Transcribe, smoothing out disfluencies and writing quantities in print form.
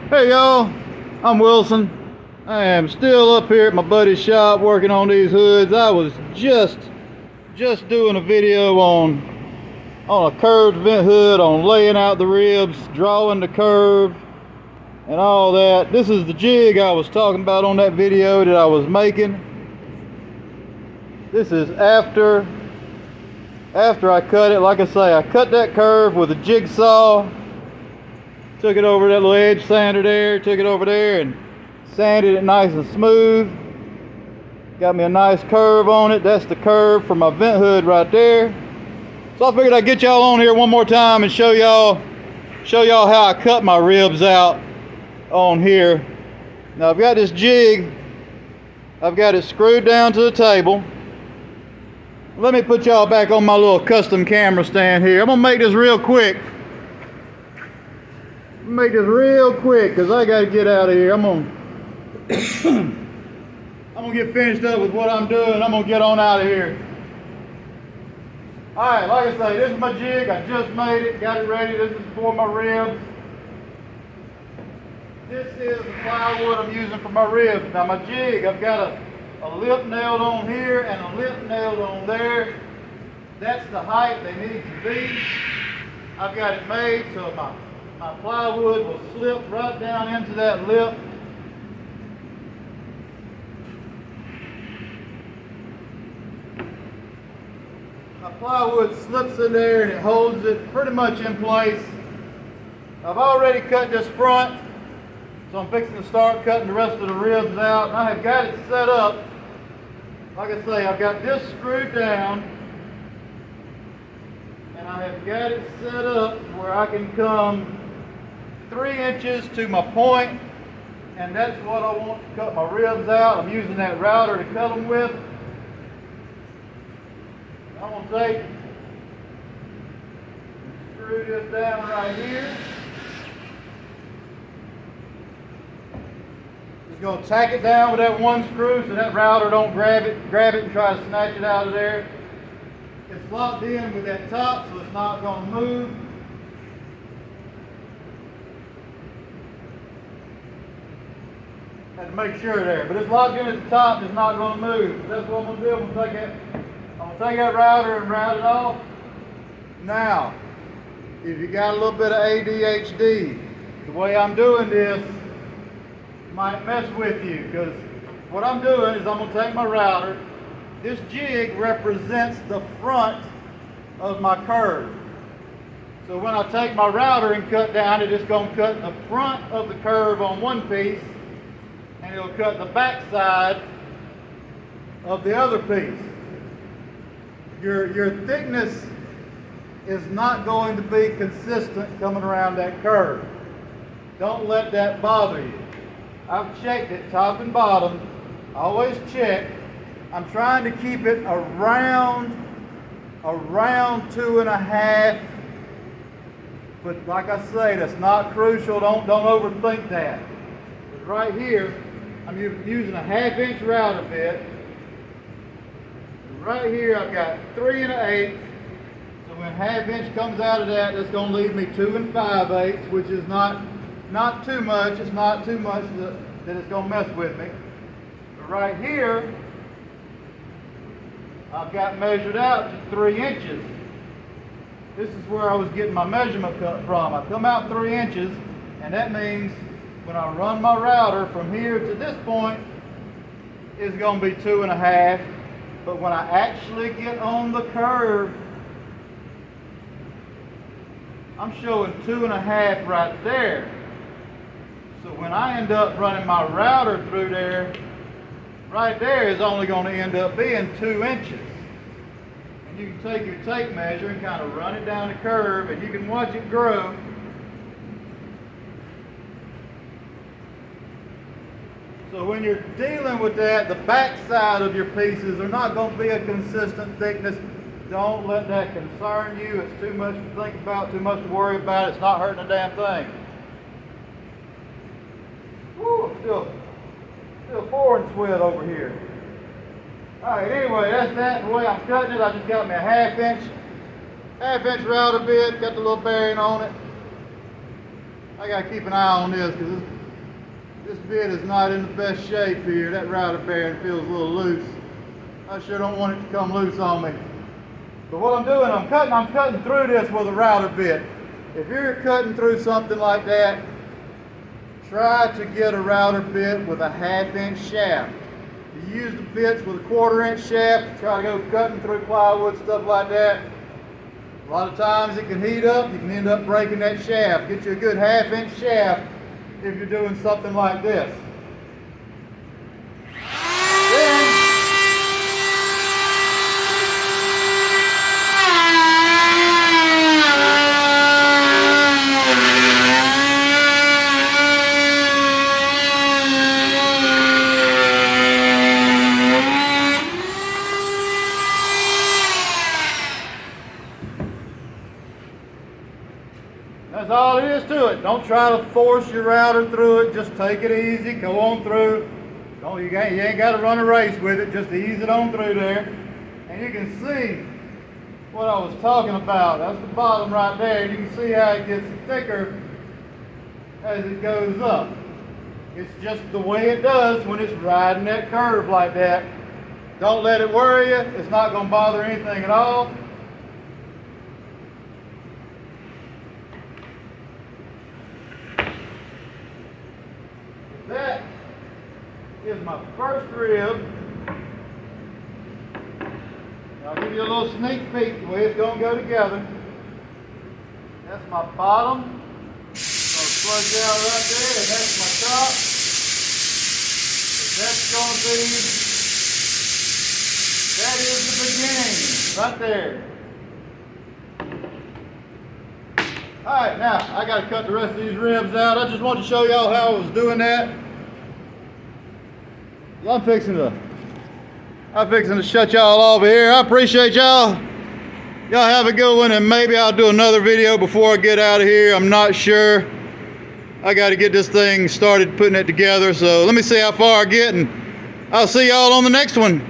Hey y'all, I'm Wilson. I am still up here at my buddy's shop working on these hoods. I was just doing a video on a curved vent hood, on laying out the ribs, drawing the curve, and all that. This is the jig I was talking about on that video that I was making. This is after I cut it. Like I say, I cut that curve with a jigsaw. Took it over that little edge sander there, took it over there and sanded it nice and smooth. Got me a nice curve on it. That's the curve for my vent hood right there. So I figured I'd get y'all on here one more time and show y'all how I cut my ribs out on here. Now I've got this jig, I've got it screwed down to the table. Let me put y'all back on my little custom camera stand here. I'm gonna make this real quick. Because I gotta get out of here. I'm gonna get finished up with what I'm doing. I'm gonna get on out of here. Alright, like I say, this is my jig. I just made it, got it ready. This is for my ribs. This is the plywood I'm using for my ribs. Now my jig, I've got a lip nailed on here and a lip nailed on there. That's the height they need to be. I've got it made so my plywood will slip right down into that lip. My plywood slips in there and it holds it pretty much in place. I've already cut this front, so I'm fixing to start cutting the rest of the ribs out. And I have got it set up. Like I say, I've got this screwed down and I have got it set up where I can come 3 inches to my point, and that's what I want to cut my ribs out. I'm using that router to cut them with. I'm going to take and screw this down right here. Just going to tack it down with that one screw so that router don't grab it and try to snatch it out of there. It's locked in with that top, so it's not going to move. Had to make sure there, but it's locked in at the top. It's not going to move. So that's what I'm going to do. I'm going to take that router and route it off. Now, if you got a little bit of ADHD, the way I'm doing this might mess with you, because what I'm doing is I'm going to take my router. This jig represents the front of my curve. So when I take my router and cut down it, it's going to cut the front of the curve on one piece, and it'll cut the back side of the other piece. Your thickness is not going to be consistent coming around that curve. Don't let that bother you. I've checked it top and bottom. I always check. I'm trying to keep it around 2.5. But like I say, that's not crucial. Don't overthink that. But right here, I'm using a 1/2 inch router bit. Right here I've got 3 1/8. So when 1/2 inch comes out of that, that's going to leave me 2 5/8, which is not too much. It's not too much that it's going to mess with me. But right here, I've got measured out to 3 inches. This is where I was getting my measurement cut from. I come out 3 inches, and that means when I run my router from here to this point, it's going to be 2 1/2. But when I actually get on the curve, I'm showing 2 1/2 right there. So when I end up running my router through there, right there is only going to end up being 2 inches. And you can take your tape measure and kind of run it down the curve, and you can watch it grow. So when you're dealing with that, the back side of your pieces are not going to be a consistent thickness. Don't let that concern you. It's too much to think about, too much to worry about. It's not hurting a damn thing. Woo, I'm still pouring sweat over here. Alright, anyway, that's that. The way I'm cutting it, I just got me a 1/2 inch router bit, got the little bearing on it. I gotta keep an eye on this because This bit is not in the best shape here. That router bearing feels a little loose. I sure don't want it to come loose on me. But what I'm doing, I'm cutting through this with a router bit. If you're cutting through something like that, try to get a router bit with a 1/2 inch shaft. If you use the bits with a 1/4 inch shaft, try to go cutting through plywood, stuff like that. A lot of times it can heat up, you can end up breaking that shaft. Get you a good 1/2 inch shaft if you're doing something like this. That's all it is to it. Don't try to force your router through it. Just take it easy. Go on through. You ain't got to run a race with it. Just ease it on through there. And you can see what I was talking about. That's the bottom right there. And you can see how it gets thicker as it goes up. It's just the way it does when it's riding that curve like that. Don't let it worry you. It's not going to bother anything at all. That is my first rib. I'll give you a little sneak peek the way it's going to go together. That's my bottom. It's going to plunge out right there, and that's my top. But that's going to be, that is the beginning right there. Alright, now I got to cut the rest of these ribs out. I just wanted to show y'all how I was doing that. I'm fixing to shut y'all off here. I appreciate y'all. Y'all have a good one, and maybe I'll do another video before I get out of here. I'm not sure. I got to get this thing started putting it together, so let me see how far I get, and I'll see y'all on the next one.